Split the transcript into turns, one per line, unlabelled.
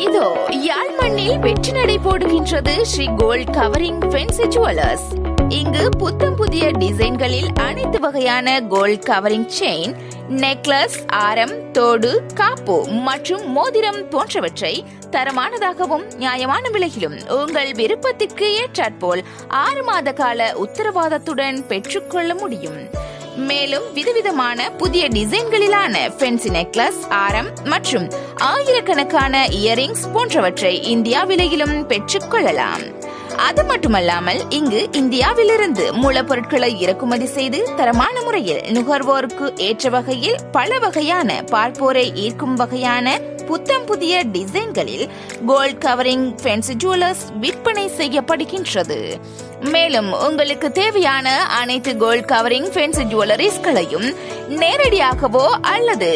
இதோ யாழ் மண்ணில் வெற்றி நடை போடுகின்றது Sri gold covering fancy jewellers. இங்கு புத்தம் புதிய டிசைன்களில் அனைத்து வகையான கோல்ட் கவரிங் செயின், நெக்லஸ், ஆரம், தோடு, காப்பு மற்றும் மோதிரம் போன்றவற்றை தரமானதாகவும் நியாயமான விலையிலும் உங்கள் விருப்பத்திற்கு ஏற்றாற்போல் 6 மாத கால உத்தரவாதத்துடன் பெற்றுக்கொள்ள முடியும். மேலும் விதவிதமான புதிய டிசைன்களிலான ஃபேன்சி நெக்லஸ், ஆரம் மற்றும் ஆயிரக்கணக்கான இயரிங்ஸ் போன்றவற்றை இந்தியா விலையிலும் பெற்றுக்கொள்ளலாம். அது மட்டுமல்லாமல் இங்கு இந்தியாவிலிருந்து மூலப்பொருட்களை இறக்குமதி செய்து தரமான முறையில் நுகர்வோருக்கு ஏற்ற வகையில் பல வகையான பார்ப்போரை ஈர்க்கும் வகையான புத்தம் புதிய டிசைன்களில் கோல்ட் கவரிங் ஃபேன்சி ஜுவல்லர்ஸ் விற்பனை செய்யப்படுகின்றது. மேலும் உங்களுக்கு தேவையான அனைத்து கோல்ட் கவரிங் ஃபேன்சி ஜுவல்லரிஸ்களையும் நேரடியாகவோ அல்லது